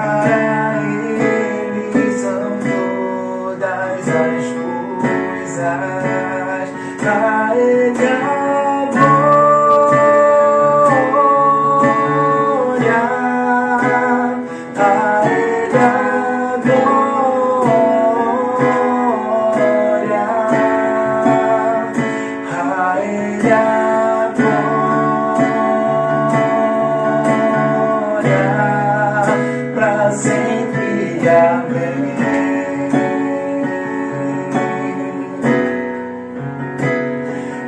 para Ele são todas as coisas, para Ele a glória, a Ele a glória, a Ele a pra sempre, amém.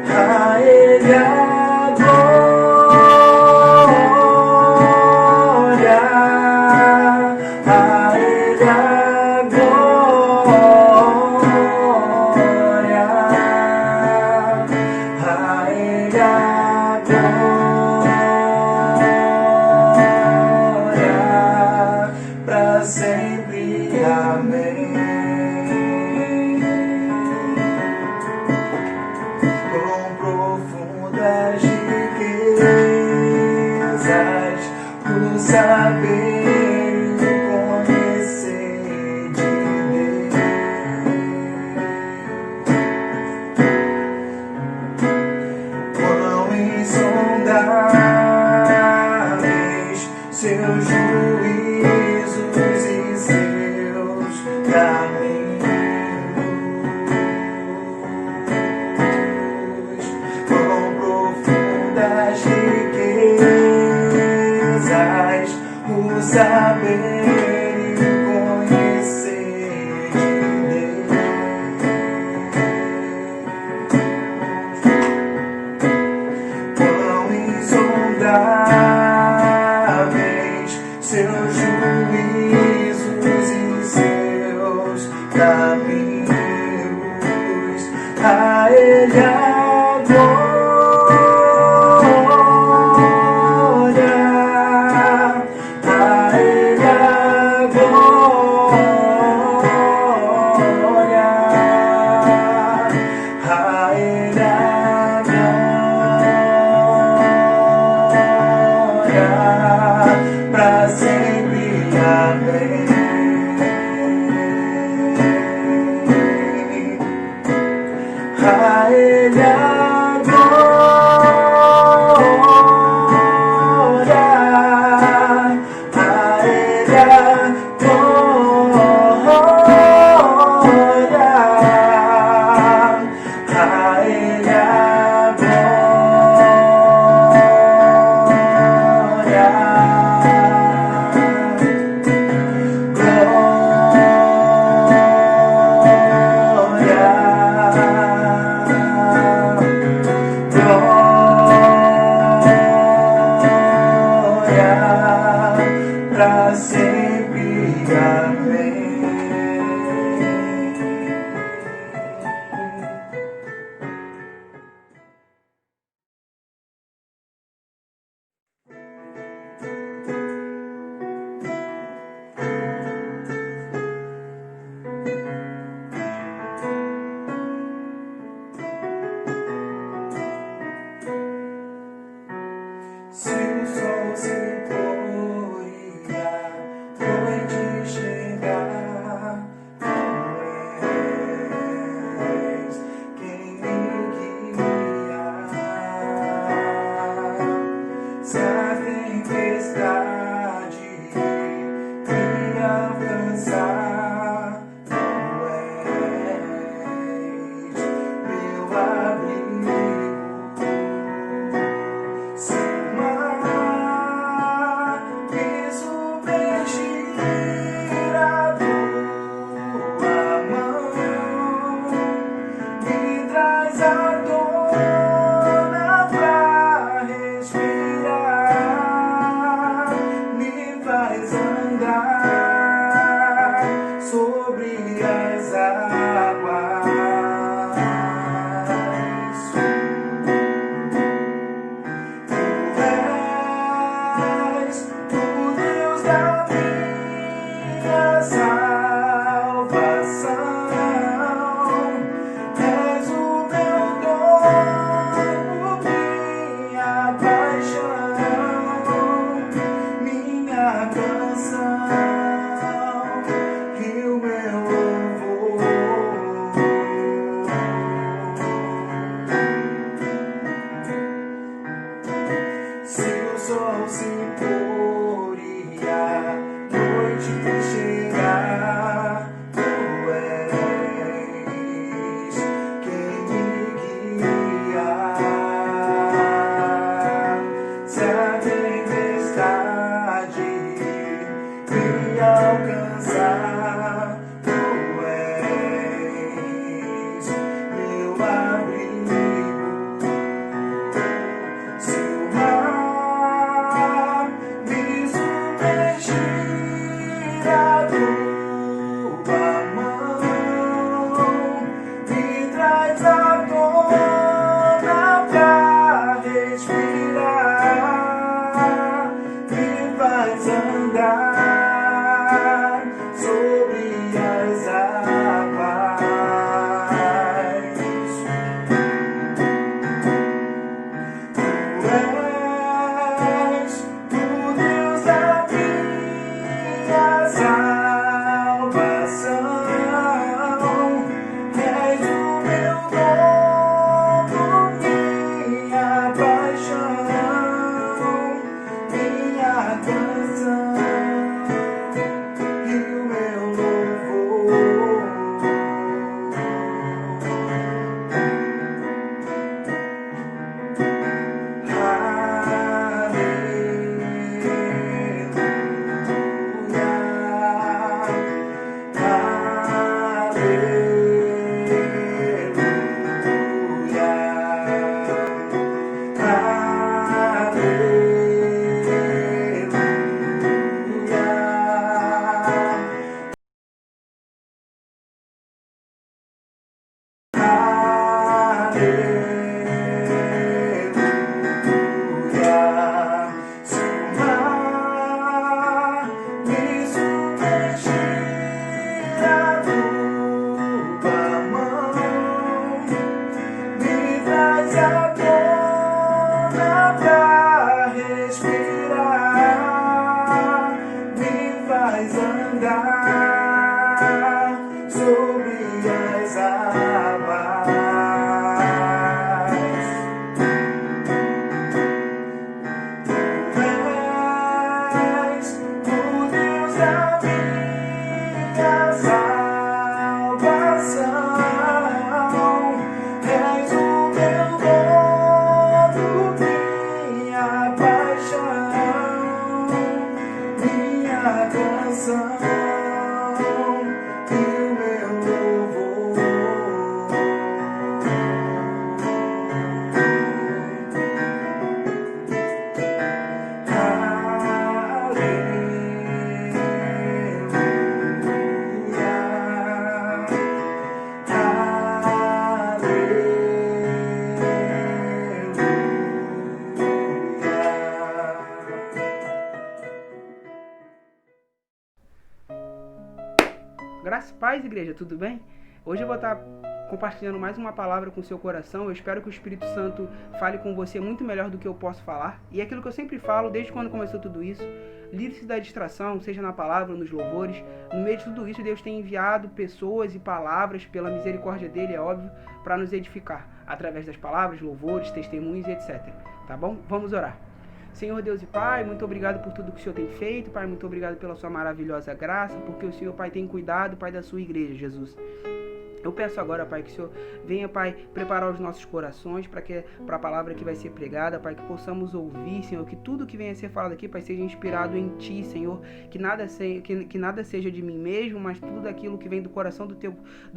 A Ele a glória, a Ele a glória, a Ele a glória, pra sempre, amém. Com profundas riquezas, o saber e o conhecer de Deus. Quão insondáveis seus juízos e seus caminhos, quão profundas riquezas, o saber e o conhecer de Deus. Quão insondáveis seus juízos e seus caminhos, a Ele a glória, a Ele a glória, a Ele a glória, pra sempre, amém. A Ele a glória, a Ele a glória, a Ele a pra sempre, amém. Se o sol se pôr e a noite chegar, tu és quem me guia. Se a tempestade me alcançar, tu és meu abrigo. Se o mar me submergir, a tua mão me traz à tona pra respirar, me faz andar sobre as águas. Minha canção. faz andar sobre as águas. Tu és o Deus da minha salvação. És o meu dono, minha paixão, minha canção e o meu louvor. Graças e paz, igreja, tudo bem? Hoje eu vou estar compartilhando mais uma palavra com o seu coração. Eu espero que o Espírito Santo fale com você muito melhor do que eu posso falar. E é aquilo que eu sempre falo, desde quando começou tudo isso, livre-se da distração, seja na palavra ou nos louvores. No meio de tudo isso, Deus tem enviado pessoas e palavras, pela misericórdia dele, é óbvio, para nos edificar, através das palavras, louvores, testemunhos e etc. Tá bom? Vamos orar. Senhor Deus e Pai, muito obrigado por tudo que o Senhor tem feito, Pai, muito obrigado pela sua maravilhosa graça, porque o Senhor, Pai, tem cuidado, Pai, da sua igreja, Jesus. Eu peço agora, Pai, que o Senhor venha, Pai, preparar os nossos corações para a palavra que vai ser pregada, Pai, que possamos ouvir, Senhor, que tudo que venha a ser falado aqui, Pai, seja inspirado em Ti, Senhor, que nada seja de mim mesmo, mas tudo daquilo que vem do coração do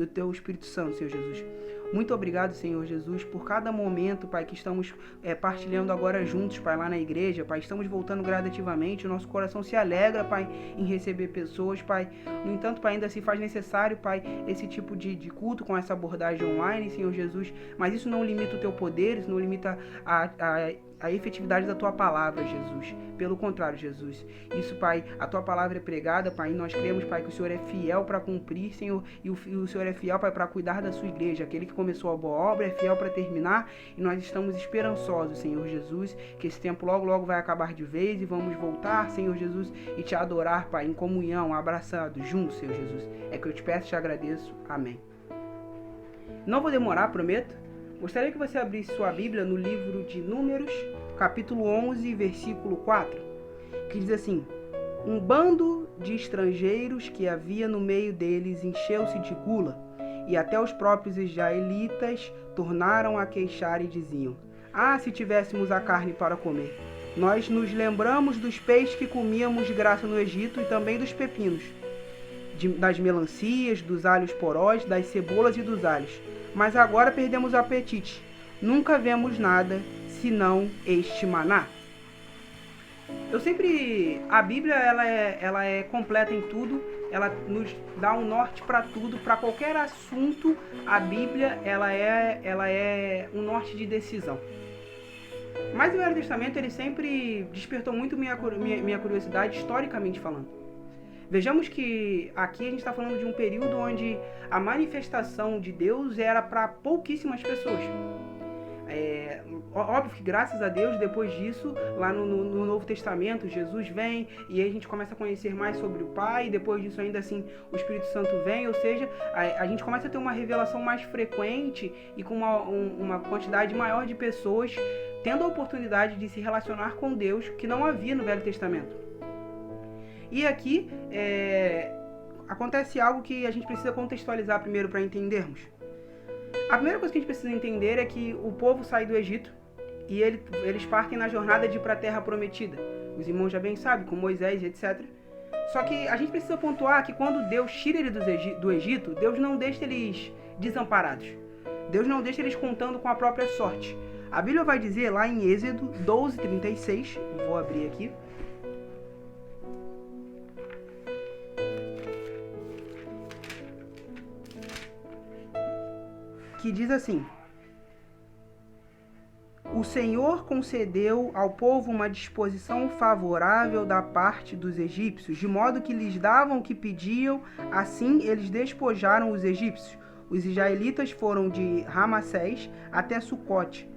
Teu Espírito Santo, Senhor Jesus. Muito obrigado, Senhor Jesus, por cada momento, Pai, que estamos partilhando agora juntos, Pai, lá na igreja, Pai, estamos voltando gradativamente, o nosso coração se alegra, Pai, em receber pessoas, Pai. No entanto, Pai, ainda se faz necessário, Pai, esse tipo de culto com essa abordagem online, Senhor Jesus, mas isso não limita o Teu poder, isso não limita a efetividade da Tua palavra, Jesus. Pelo contrário, Jesus. Isso, Pai, a Tua palavra é pregada, Pai, e nós cremos, Pai, que o Senhor é fiel para cumprir, Senhor, e o Senhor é fiel, Pai, para cuidar da Sua igreja. Aquele que começou a boa obra é fiel para terminar, e nós estamos esperançosos, Senhor Jesus, que esse tempo logo, logo vai acabar de vez e vamos voltar, Senhor Jesus, e Te adorar, Pai, em comunhão, abraçados, juntos, Senhor Jesus. É que eu te peço e te agradeço. Amém. Não vou demorar, prometo. Gostaria que você abrisse sua Bíblia no livro de Números, capítulo 11, versículo 4, que diz assim: um bando de estrangeiros que havia no meio deles encheu-se de gula, e até os próprios israelitas tornaram a queixar e diziam: ah, se tivéssemos a carne para comer! Nós nos lembramos dos peixes que comíamos de graça no Egito e também dos pepinos, das melancias, dos alhos porós, das cebolas e dos alhos. Mas agora perdemos o apetite. Nunca vemos nada senão este maná. A Bíblia ela é completa em tudo. Ela nos dá um norte para tudo, para qualquer assunto. A Bíblia ela é um norte de decisão. Mas o Velho Testamento ele sempre despertou muito minha curiosidade, historicamente falando. Vejamos que aqui a gente está falando de um período onde a manifestação de Deus era para pouquíssimas pessoas. Óbvio que graças a Deus, depois disso, lá no Novo Testamento, Jesus vem e aí a gente começa a conhecer mais sobre o Pai, e depois disso ainda assim o Espírito Santo vem, ou seja, a gente começa a ter uma revelação mais frequente e com uma quantidade maior de pessoas tendo a oportunidade de se relacionar com Deus que não havia no Velho Testamento. E aqui acontece algo que a gente precisa contextualizar primeiro para entendermos. A primeira coisa que a gente precisa entender é que o povo sai do Egito e eles partem na jornada de ir para a Terra Prometida. Os irmãos já bem sabem, com Moisés e etc. Só que a gente precisa pontuar que quando Deus tira eles do Egito, Deus não deixa eles desamparados. Deus não deixa eles contando com a própria sorte. A Bíblia vai dizer lá em Êxodo 12:36, vou abrir aqui, que diz assim: o Senhor concedeu ao povo uma disposição favorável da parte dos egípcios, de modo que lhes davam o que pediam, assim eles despojaram os egípcios. Os israelitas foram de Ramassés até Sucote.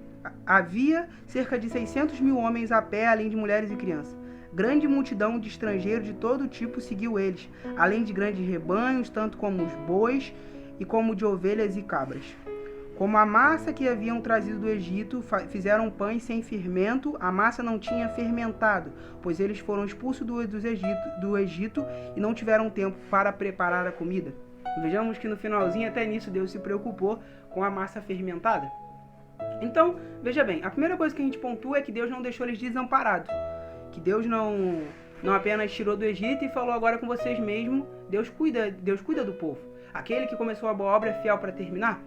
Havia cerca de 600 mil homens a pé, além de mulheres e crianças. Grande multidão de estrangeiros de todo tipo seguiu eles, além de grandes rebanhos, tanto como os bois e como de ovelhas e cabras. Como a massa que haviam trazido do Egito, fizeram pães sem fermento, a massa não tinha fermentado, pois eles foram expulsos do Egito e não tiveram tempo para preparar a comida. Vejamos que no finalzinho, até nisso, Deus se preocupou com a massa fermentada. Então, veja bem, a primeira coisa que a gente pontua é que Deus não deixou eles desamparados. Que Deus não apenas tirou do Egito e falou agora com vocês mesmo, Deus cuida do povo. Aquele que começou a boa obra é fiel para terminar.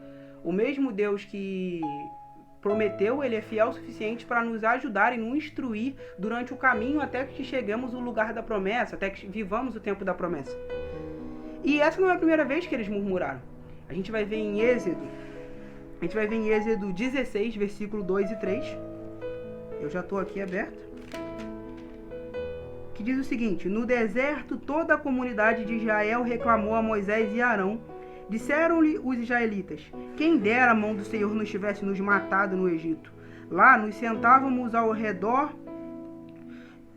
O mesmo Deus que prometeu, ele é fiel o suficiente para nos ajudar e nos instruir durante o caminho até que chegamos ao lugar da promessa, até que vivamos o tempo da promessa. E essa não é a primeira vez que eles murmuraram. A gente vai ver em Êxodo 16, versículo 2 e 3. Eu já estou aqui aberto. Que diz o seguinte: no deserto toda a comunidade de Israel reclamou a Moisés e Arão. Disseram-lhe os israelitas: quem dera a mão do Senhor nos tivesse nos matado no Egito. Lá nos sentávamos ao redor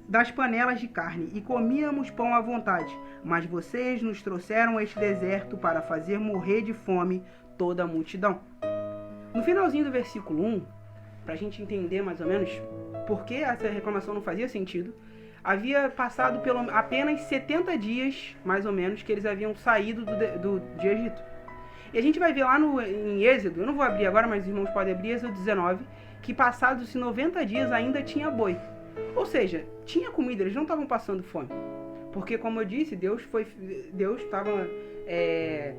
das panelas de carne e comíamos pão à vontade. Mas vocês nos trouxeram a este deserto para fazer morrer de fome toda a multidão. No finalzinho do versículo 1, para a gente entender mais ou menos por que essa reclamação não fazia sentido, havia passado apenas 70 dias, mais ou menos, que eles haviam saído de Egito. E a gente vai ver lá em Êxodo, eu não vou abrir agora, mas os irmãos podem abrir, Êxodo 19, que passados 90 dias ainda tinha boi. Ou seja, tinha comida, eles não estavam passando fome. Porque, como eu disse, Deus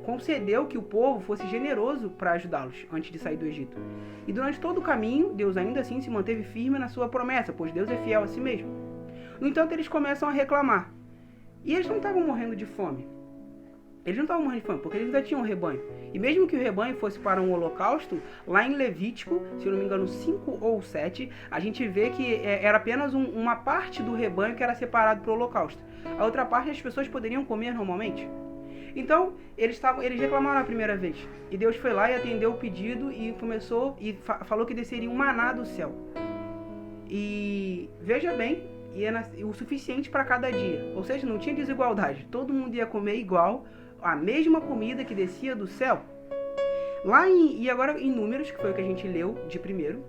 concedeu que o povo fosse generoso para ajudá-los antes de sair do Egito. E durante todo o caminho, Deus ainda assim se manteve firme na sua promessa, pois Deus é fiel a si mesmo. No entanto, eles começam a reclamar. E eles não estavam morrendo de fome. Eles não estavam morrendo de fome, porque eles ainda tinham um rebanho. E mesmo que o rebanho fosse para um holocausto, lá em Levítico, se eu não me engano 5 ou 7, a gente vê que era apenas uma parte do rebanho que era separado para o holocausto. A outra parte as pessoas poderiam comer normalmente. Então, eles reclamaram a primeira vez. E Deus foi lá e atendeu o pedido e falou que desceria um maná do céu. E veja bem, e o suficiente para cada dia. Ou seja, não tinha desigualdade. Todo mundo ia comer igual, a mesma comida que descia do céu. E agora em Números, que foi o que a gente leu de primeiro,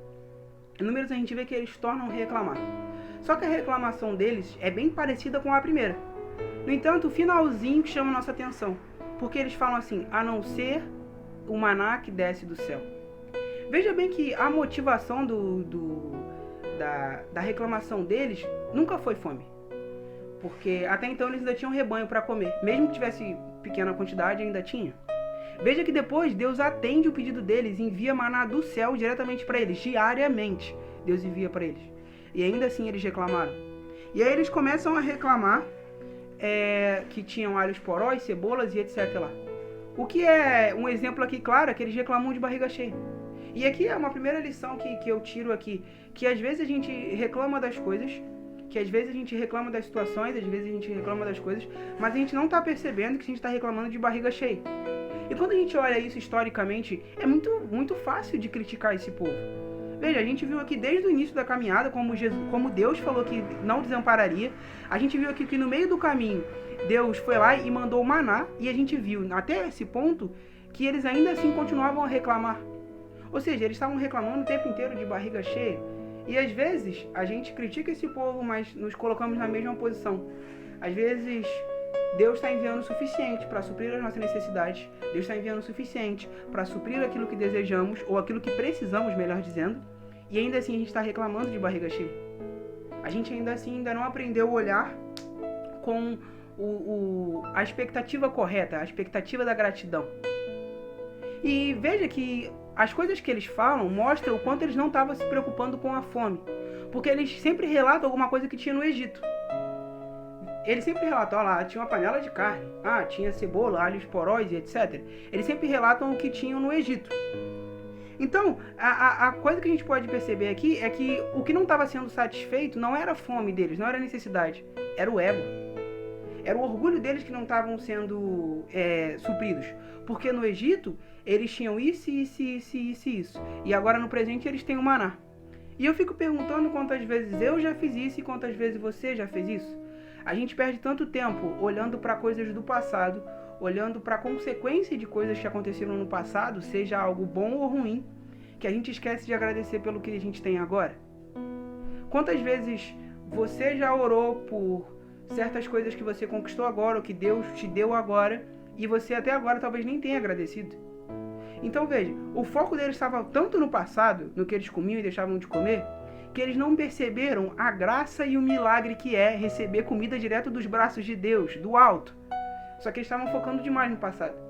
em Números a gente vê que eles tornam a reclamar. Só que a reclamação deles é bem parecida com a primeira. No entanto, o finalzinho que chama a nossa atenção. Porque eles falam assim: a não ser o maná que desce do céu. Veja bem que a motivação da reclamação deles nunca foi fome. Porque até então eles ainda tinham rebanho para comer. Mesmo que tivesse pequena quantidade, ainda tinha. Veja que depois Deus atende o pedido deles e envia maná do céu diretamente para eles. Diariamente Deus envia para eles. E ainda assim eles reclamaram. E aí eles começam a reclamar que tinham alhos porós, cebolas e etc. lá. O que é um exemplo aqui claro é que eles reclamam de barriga cheia. E aqui é uma primeira lição que eu tiro aqui. Que às vezes a gente reclama das coisas, que às vezes a gente reclama das situações, às vezes a gente reclama das coisas, mas a gente não está percebendo que a gente está reclamando de barriga cheia. E quando a gente olha isso historicamente, é muito fácil de criticar esse povo. Veja, a gente viu aqui desde o início da caminhada, como Deus falou que não desampararia. A gente viu aqui que no meio do caminho, Deus foi lá e mandou o maná, e a gente viu até esse ponto que eles ainda assim continuavam a reclamar. Ou seja, eles estavam reclamando o tempo inteiro de barriga cheia. E às vezes a gente critica esse povo, mas nos colocamos na mesma posição. Às vezes Deus está enviando o suficiente para suprir as nossas necessidades. Deus está enviando o suficiente para suprir aquilo que desejamos, ou aquilo que precisamos, melhor dizendo. E ainda assim a gente está reclamando de barriga cheia. A gente ainda não aprendeu a olhar com a expectativa correta, a expectativa da gratidão. E veja que as coisas que eles falam mostram o quanto eles não estavam se preocupando com a fome. Porque eles sempre relatam alguma coisa que tinha no Egito. Eles sempre relatam, lá, tinha uma panela de carne, tinha cebola, alhos porós e etc. Eles sempre relatam o que tinham no Egito. Então, a coisa que a gente pode perceber aqui é que o que não estava sendo satisfeito não era a fome deles, não era a necessidade, era o ego. Era o orgulho deles que não estavam sendo supridos. Porque no Egito, eles tinham isso. E agora no presente eles têm o maná. E eu fico perguntando quantas vezes eu já fiz isso e quantas vezes você já fez isso. A gente perde tanto tempo olhando para coisas do passado, olhando para a consequência de coisas que aconteceram no passado, seja algo bom ou ruim, que a gente esquece de agradecer pelo que a gente tem agora. Quantas vezes você já orou por certas coisas que você conquistou agora, ou que Deus te deu agora, e você até agora talvez nem tenha agradecido? Então veja, o foco deles estava tanto no passado, no que eles comiam e deixavam de comer, que eles não perceberam a graça e o milagre que é receber comida direto dos braços de Deus, do alto. Só que eles estavam focando demais no passado.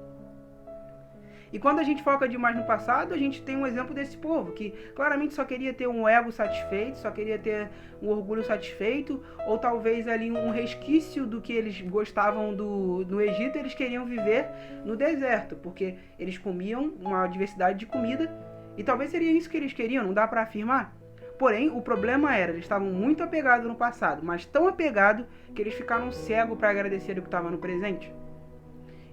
E quando a gente foca demais no passado, a gente tem um exemplo desse povo, que claramente só queria ter um ego satisfeito, só queria ter um orgulho satisfeito, ou talvez ali um resquício do que eles gostavam no Egito, eles queriam viver no deserto, porque eles comiam uma diversidade de comida, e talvez seria isso que eles queriam, não dá para afirmar. Porém, o problema era, eles estavam muito apegados no passado, mas tão apegados que eles ficaram cegos para agradecer o que estava no presente.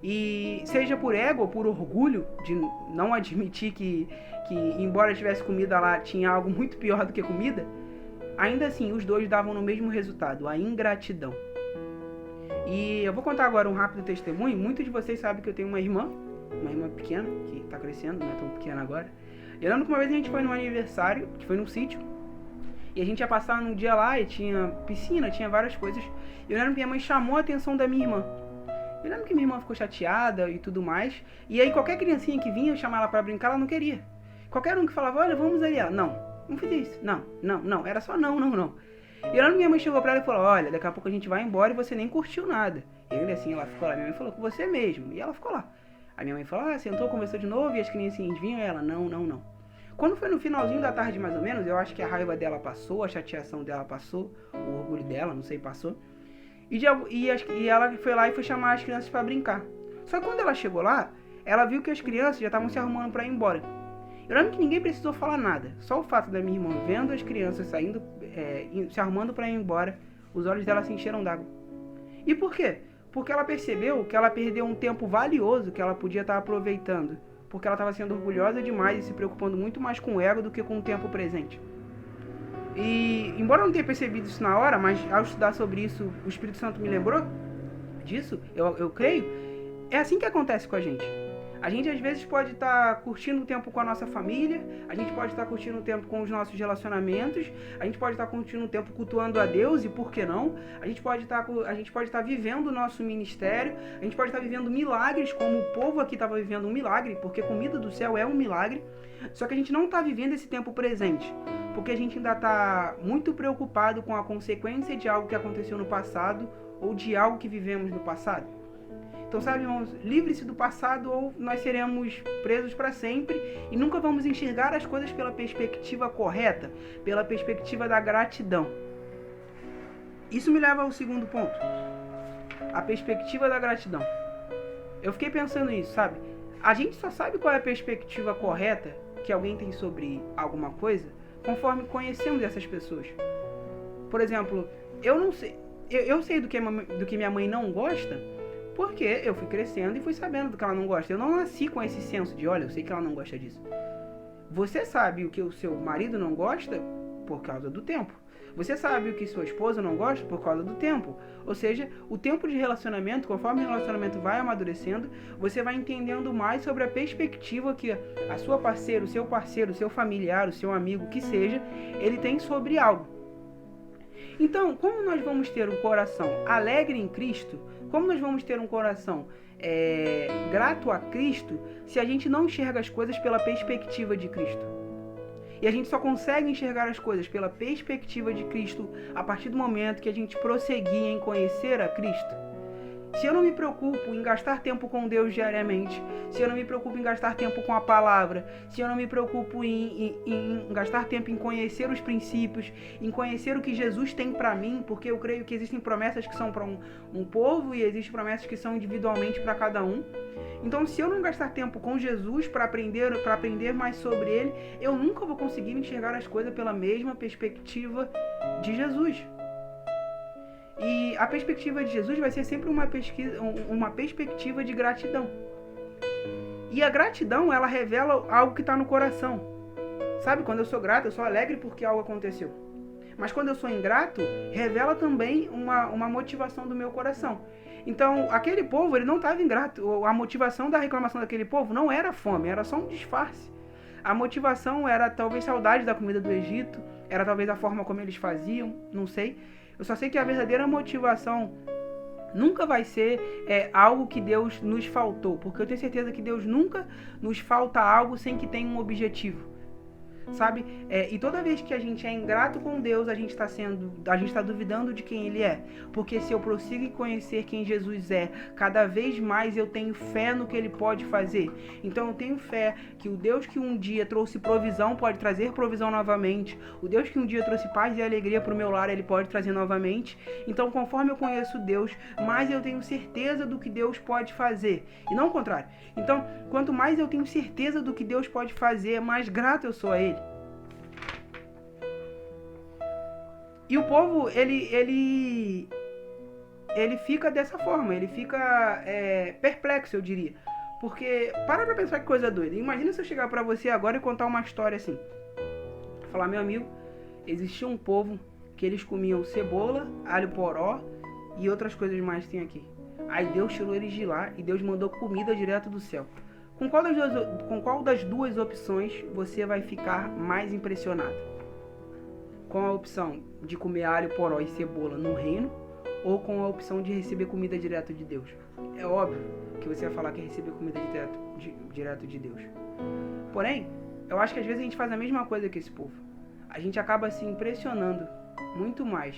E seja por ego ou por orgulho de não admitir que embora tivesse comida lá, tinha algo muito pior do que comida, ainda assim os dois davam no mesmo resultado, a ingratidão. E eu vou contar agora um rápido testemunho. Muitos de vocês sabem que eu tenho uma irmã pequena, que está crescendo, não é tão pequena agora. E eu lembro que uma vez a gente foi num aniversário, que foi num sítio, e a gente ia passar num dia lá e tinha piscina, tinha várias coisas. E eu lembro que minha mãe chamou a atenção da minha irmã. Eu lembro que minha irmã ficou chateada e tudo mais. E aí qualquer criancinha que vinha chamar ela pra brincar, ela não queria. Qualquer um que falava, olha, vamos ali. Ela, não fiz isso. Não. Era só não. E eu lembro que minha mãe chegou pra ela e falou, olha, daqui a pouco a gente vai embora e você nem curtiu nada. E ele assim, ela ficou lá. Minha mãe falou, com você mesmo. E ela ficou lá. Aí minha mãe falou, sentou, conversou de novo e as criancinhas vinham e ela, não. Quando foi no finalzinho da tarde mais ou menos, eu acho que a raiva dela passou, a chateação dela passou, o orgulho dela, não sei, passou. E ela foi lá e foi chamar as crianças para brincar. Só que quando ela chegou lá, ela viu que as crianças já estavam se arrumando para ir embora. Eu lembro que ninguém precisou falar nada. Só o fato da minha irmã vendo as crianças saindo, se arrumando para ir embora, os olhos dela se encheram d'água. E por quê? Porque ela percebeu que ela perdeu um tempo valioso que ela podia estar aproveitando. Porque ela estava sendo orgulhosa demais e se preocupando muito mais com o ego do que com o tempo presente. E, embora eu não tenha percebido isso na hora, mas ao estudar sobre isso, o Espírito Santo me lembrou disso, eu creio, é assim que acontece com a gente. A gente às vezes pode estar curtindo o tempo com a nossa família, a gente pode estar curtindo o tempo com os nossos relacionamentos, a gente pode estar curtindo o tempo cultuando a Deus, e por que não? A gente pode estar vivendo o nosso ministério, a gente pode estar vivendo milagres, como o povo aqui estava vivendo um milagre, porque comida do céu é um milagre, só que a gente não está vivendo esse tempo presente, porque a gente ainda está muito preocupado com a consequência de algo que aconteceu no passado, ou de algo que vivemos no passado. Então, sabe, irmãos, livre-se do passado ou nós seremos presos para sempre e nunca vamos enxergar as coisas pela perspectiva correta, pela perspectiva da gratidão. Isso me leva ao segundo ponto, a perspectiva da gratidão. Eu fiquei pensando nisso, sabe? A gente só sabe qual é a perspectiva correta que alguém tem sobre alguma coisa conforme conhecemos essas pessoas. Por exemplo, eu sei do que minha mãe não gosta, porque eu fui crescendo e fui sabendo do que ela não gosta. Eu não nasci com esse senso de, olha, eu sei que ela não gosta disso. Você sabe o que o seu marido não gosta por causa do tempo. Você sabe o que sua esposa não gosta por causa do tempo. Ou seja, o tempo de relacionamento, conforme o relacionamento vai amadurecendo, você vai entendendo mais sobre a perspectiva que a sua parceira, o seu familiar, o seu amigo, que seja, ele tem sobre algo. Então, como nós vamos ter um coração alegre em Cristo, como nós vamos ter um coração grato a Cristo, se a gente não enxerga as coisas pela perspectiva de Cristo? E a gente só consegue enxergar as coisas pela perspectiva de Cristo a partir do momento que a gente prosseguir em conhecer a Cristo. Se eu não me preocupo em gastar tempo com Deus diariamente, se eu não me preocupo em gastar tempo com a palavra, se eu não me preocupo em gastar tempo em conhecer os princípios, em conhecer o que Jesus tem para mim, porque eu creio que existem promessas que são para um povo e existem promessas que são individualmente para cada um. Então, se eu não gastar tempo com Jesus para aprender mais sobre Ele, eu nunca vou conseguir enxergar as coisas pela mesma perspectiva de Jesus. E a perspectiva de Jesus vai ser sempre uma perspectiva de gratidão. E a gratidão, ela revela algo que está no coração. Sabe, quando eu sou grato, eu sou alegre porque algo aconteceu. Mas quando eu sou ingrato, revela também uma motivação do meu coração. Então, aquele povo, ele não estava ingrato. A motivação da reclamação daquele povo não era fome, era só um disfarce. A motivação era talvez saudade da comida do Egito, era talvez a forma como eles faziam, não sei. Eu só sei que a verdadeira motivação nunca vai ser algo que Deus nos faltou, porque eu tenho certeza que Deus nunca nos falta algo sem que tenha um objetivo. Sabe? E toda vez que a gente é ingrato com Deus, a gente está duvidando de quem Ele é. Porque se eu prossigo em conhecer quem Jesus é, cada vez mais eu tenho fé no que Ele pode fazer. Então eu tenho fé que o Deus que um dia trouxe provisão pode trazer provisão novamente. O Deus que um dia trouxe paz e alegria para o meu lar, Ele pode trazer novamente. Então, conforme eu conheço Deus, mais eu tenho certeza do que Deus pode fazer. E não o contrário. Então, quanto mais eu tenho certeza do que Deus pode fazer, mais grato eu sou a Ele. E o povo, ele fica dessa forma, ele fica perplexo, eu diria. Porque, para pra pensar que coisa doida. Imagina se eu chegar pra você agora e contar uma história assim. Falar, meu amigo, existia um povo que eles comiam cebola, alho poró e outras coisas mais que tem aqui. Aí Deus tirou eles de lá e Deus mandou comida direto do céu. Com qual das duas opções você vai ficar mais impressionado? Com a opção de comer alho, poró e cebola no reino, ou com a opção de receber comida direto de Deus? É óbvio que você vai falar que é receber comida direto de Deus. Porém, eu acho que às vezes a gente faz a mesma coisa que esse povo. A gente acaba se impressionando muito mais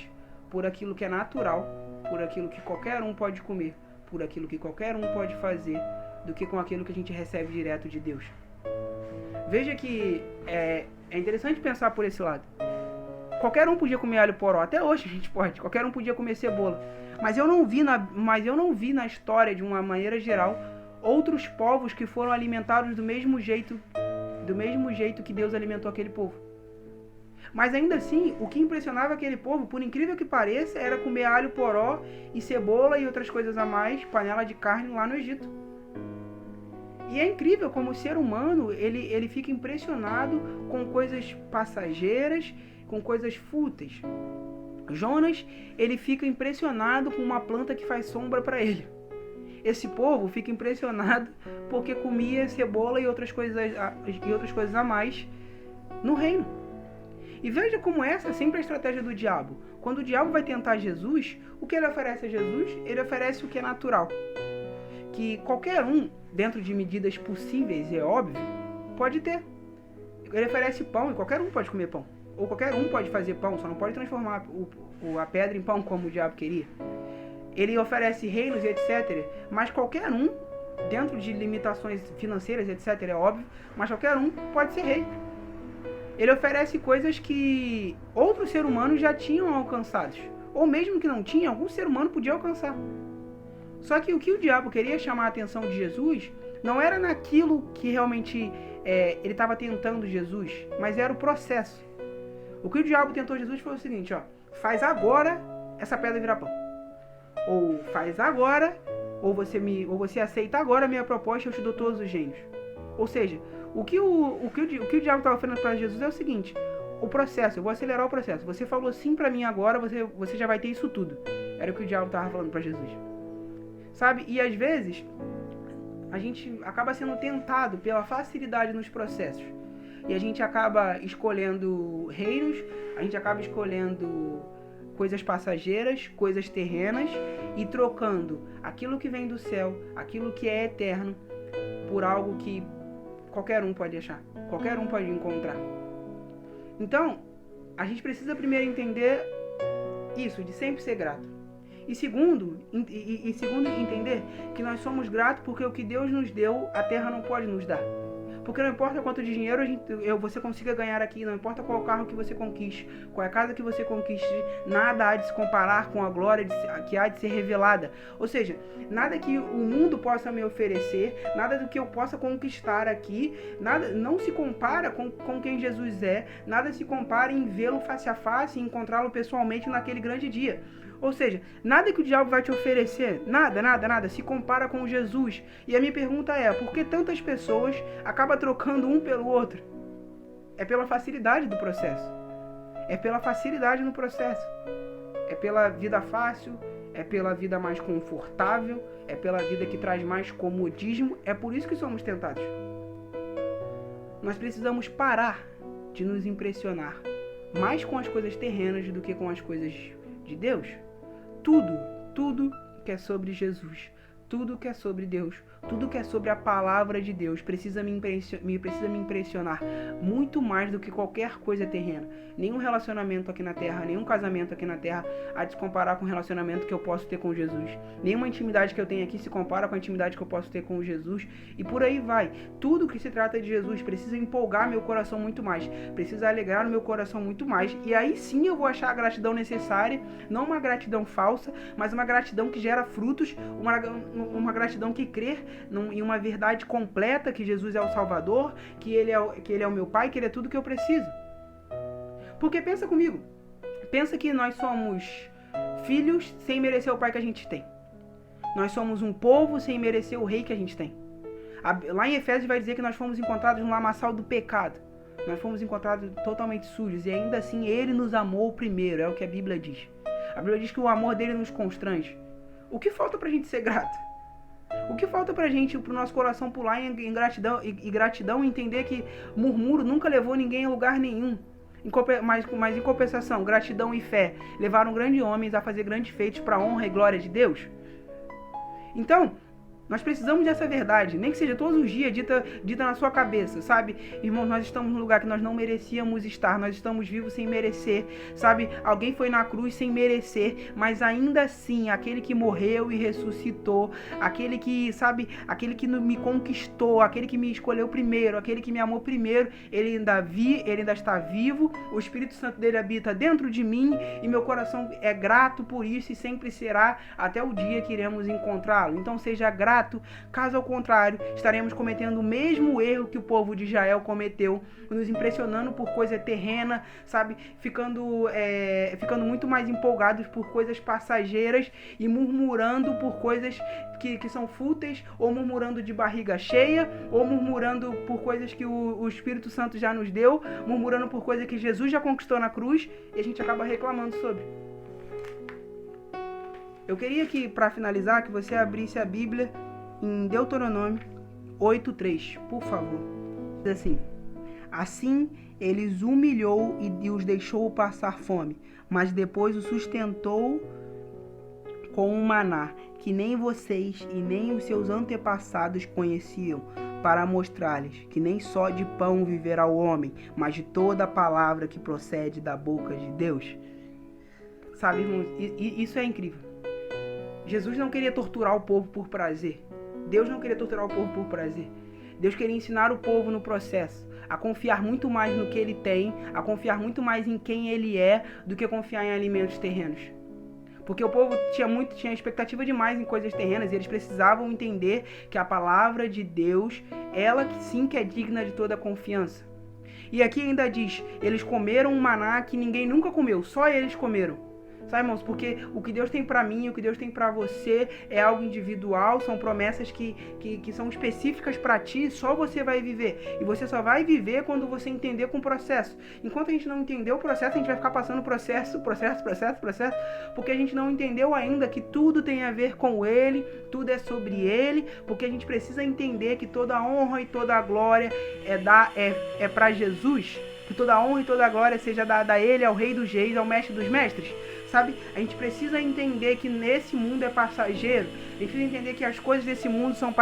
por aquilo que é natural, por aquilo que qualquer um pode comer, por aquilo que qualquer um pode fazer, do que com aquilo que a gente recebe direto de Deus. Veja que é interessante pensar por esse lado. Qualquer um podia comer alho poró, até hoje a gente pode, qualquer um podia comer cebola. Mas eu não vi na história, de uma maneira geral, outros povos que foram alimentados do mesmo jeito que Deus alimentou aquele povo. Mas ainda assim, o que impressionava aquele povo, por incrível que pareça, era comer alho poró e cebola e outras coisas a mais, panela de carne lá no Egito. E é incrível como o ser humano, ele fica impressionado com coisas passageiras, com coisas fúteis. Jonas, ele fica impressionado com uma planta que faz sombra para ele. Esse povo fica impressionado porque comia cebola e outras coisas a mais no reino. E veja como essa é sempre a estratégia do diabo. Quando o diabo vai tentar Jesus, o que ele oferece a Jesus? Ele oferece o que é natural. Que qualquer um, dentro de medidas possíveis, é óbvio, pode ter. Ele oferece pão e qualquer um pode comer pão. Ou qualquer um pode fazer pão, só não pode transformar a pedra em pão como o diabo queria. Ele oferece reinos e etc. Mas qualquer um, dentro de limitações financeiras, etc., é óbvio, mas qualquer um pode ser rei. Ele oferece coisas que outros seres humanos já tinham alcançado. Ou mesmo que não tinha, algum ser humano podia alcançar. Só que o que o diabo queria chamar a atenção de Jesus não era naquilo que realmente ele estava tentando Jesus, mas era o processo. O que o diabo tentou Jesus foi o seguinte, ó, faz agora essa pedra virar pão. Ou faz agora, ou você aceita agora a minha proposta, eu te dou todos os reinos. Ou seja, o que o diabo estava falando para Jesus é o seguinte, o processo, eu vou acelerar o processo. Você falou sim para mim agora, você já vai ter isso tudo. Era o que o diabo estava falando para Jesus. Sabe? E às vezes, a gente acaba sendo tentado pela facilidade nos processos. E a gente acaba escolhendo reinos, a gente acaba escolhendo coisas passageiras, coisas terrenas e trocando aquilo que vem do céu, aquilo que é eterno, por algo que qualquer um pode achar, qualquer um pode encontrar. Então, a gente precisa primeiro entender isso, de sempre ser grato. E segundo, entender que nós somos gratos porque o que Deus nos deu, a terra não pode nos dar. Porque não importa quanto de dinheiro você consiga ganhar aqui, não importa qual carro que você conquiste, qual é a casa que você conquiste, nada há de se comparar com a glória que há de ser revelada. Ou seja, nada que o mundo possa me oferecer, nada do que eu possa conquistar aqui, nada não se compara com quem Jesus é, nada se compara em vê-lo face a face e encontrá-lo pessoalmente naquele grande dia. Ou seja, nada que o diabo vai te oferecer, nada, se compara com Jesus. E a minha pergunta é, por que tantas pessoas acabam trocando um pelo outro? é pela facilidade do processo. É pela facilidade no processo. É pela vida fácil, é pela vida mais confortável, é pela vida que traz mais comodismo. É por isso que somos tentados. Nós precisamos parar de nos impressionar mais com as coisas terrenas do que com as coisas de Deus. Tudo que é sobre Jesus, tudo que é sobre Deus, tudo que é sobre a palavra de Deus precisa me impressionar muito mais do que qualquer coisa terrena. Nenhum relacionamento aqui na terra, nenhum casamento aqui na terra há de se comparar com o relacionamento que eu posso ter com Jesus. Nenhuma intimidade que eu tenho aqui se compara com a intimidade que eu posso ter com Jesus. E por aí vai. Tudo que se trata de Jesus precisa empolgar meu coração muito mais, precisa alegrar o meu coração muito mais. E aí sim eu vou achar a gratidão necessária, não uma gratidão falsa, mas uma gratidão que gera frutos, uma gratidão que crê em uma verdade completa, que Jesus é o Salvador, que ele é o meu Pai, que Ele é tudo que eu preciso. Porque pensa comigo, pensa que nós somos filhos sem merecer o Pai que a gente tem. Nós somos um povo sem merecer o Rei que a gente tem. Lá em Efésios vai dizer que nós fomos encontrados no lamaçal do pecado. Nós fomos encontrados totalmente sujos e ainda assim Ele nos amou primeiro, é o que a Bíblia diz. A Bíblia diz que o amor dele nos constrange. O que falta pra gente ser grato? O que falta pra gente, pro nosso coração pular em gratidão e gratidão, entender que murmúrio nunca levou ninguém a lugar nenhum. Mas em compensação, gratidão e fé levaram grandes homens a fazer grandes feitos para a honra e glória de Deus. Então, nós precisamos dessa verdade, nem que seja todos os dias dita na sua cabeça, sabe? Irmãos, nós estamos num lugar que nós não merecíamos estar, nós estamos vivos sem merecer, sabe? Alguém foi na cruz sem merecer, mas ainda assim, aquele que morreu e ressuscitou, aquele que, sabe, aquele que me conquistou, aquele que me escolheu primeiro, aquele que me amou primeiro, ele ainda está vivo, o Espírito Santo dele habita dentro de mim e meu coração é grato por isso e sempre será até o dia que iremos encontrá-lo. Então seja grato. Caso ao contrário, estaremos cometendo o mesmo erro que o povo de Israel cometeu, nos impressionando por coisa terrena, sabe? Ficando muito mais empolgados por coisas passageiras e murmurando por coisas que são fúteis, ou murmurando de barriga cheia, ou murmurando por coisas que o Espírito Santo já nos deu, murmurando por coisas que Jesus já conquistou na cruz, e a gente acaba reclamando sobre. Eu queria que, para finalizar, que você abrisse a Bíblia em Deuteronômio 8:3, por favor. Diz assim, ele os humilhou e os deixou passar fome, mas depois os sustentou com um maná, que nem vocês e nem os seus antepassados conheciam, para mostrar-lhes que nem só de pão viverá o homem, mas de toda a palavra que procede da boca de Deus. Sabe, irmãos, isso é incrível. Jesus não queria torturar o povo por prazer. Deus não queria torturar o povo por prazer. Deus queria ensinar o povo no processo a confiar muito mais no que ele tem, a confiar muito mais em quem ele é, do que confiar em alimentos terrenos. Porque o povo tinha expectativa demais em coisas terrenas e eles precisavam entender que a palavra de Deus, ela sim que é digna de toda confiança. E aqui ainda diz, eles comeram um maná que ninguém nunca comeu, só eles comeram. Sabe, irmãos, porque o que Deus tem pra mim, o que Deus tem pra você é algo individual, são promessas que são específicas pra ti, só você vai viver. E você só vai viver quando você entender com o processo. Enquanto a gente não entender o processo, a gente vai ficar passando processo, porque a gente não entendeu ainda que tudo tem a ver com Ele, tudo é sobre Ele, porque a gente precisa entender que toda a honra e toda a glória é pra Jesus, que toda a honra e toda a glória seja dada a Ele, ao Rei dos Reis, ao Mestre dos Mestres. Sabe, a gente precisa entender que nesse mundo é passageiro, a gente precisa entender que as coisas desse mundo são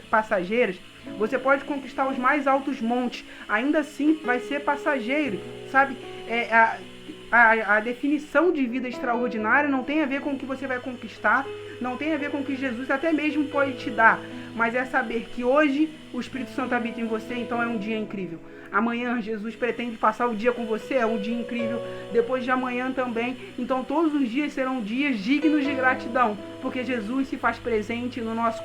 passageiras. Você pode conquistar os mais altos montes, ainda assim vai ser passageiro, sabe? A definição de vida extraordinária não tem a ver com o que você vai conquistar, não tem a ver com o que Jesus até mesmo pode te dar, mas é saber que hoje o Espírito Santo habita em você, então é um dia incrível. Amanhã Jesus pretende passar o dia com você, é um dia incrível. Depois de amanhã também. Então todos os dias serão dias dignos de gratidão, porque Jesus se faz presente no nosso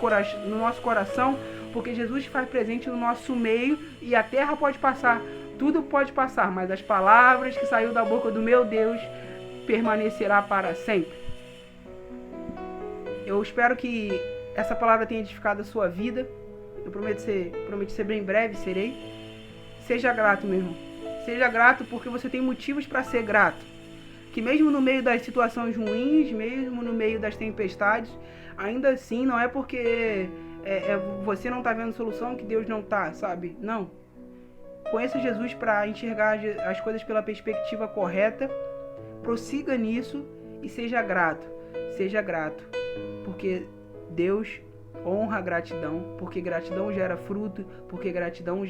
coração, porque Jesus se faz presente no nosso meio, e a terra pode passar, tudo pode passar, mas as palavras que saíram da boca do meu Deus permanecerá para sempre. Eu espero que essa palavra tenha edificado a sua vida. Eu prometo ser bem breve, serei. Seja grato, meu irmão. Seja grato porque você tem motivos para ser grato. Que mesmo no meio das situações ruins, mesmo no meio das tempestades, ainda assim não é porque você não está vendo solução que Deus não está, sabe? Não. Conheça Jesus para enxergar as coisas pela perspectiva correta. Prossiga nisso e seja grato. Seja grato. Porque Deus honra a gratidão. Porque gratidão gera fruto. Porque gratidão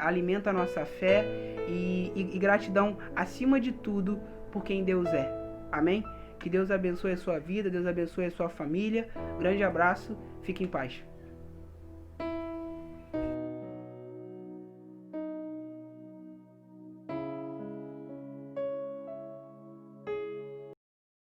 alimenta a nossa fé. E gratidão, acima de tudo, por quem Deus é. Amém? Que Deus abençoe a sua vida. Deus abençoe a sua família. Grande abraço. Fique em paz.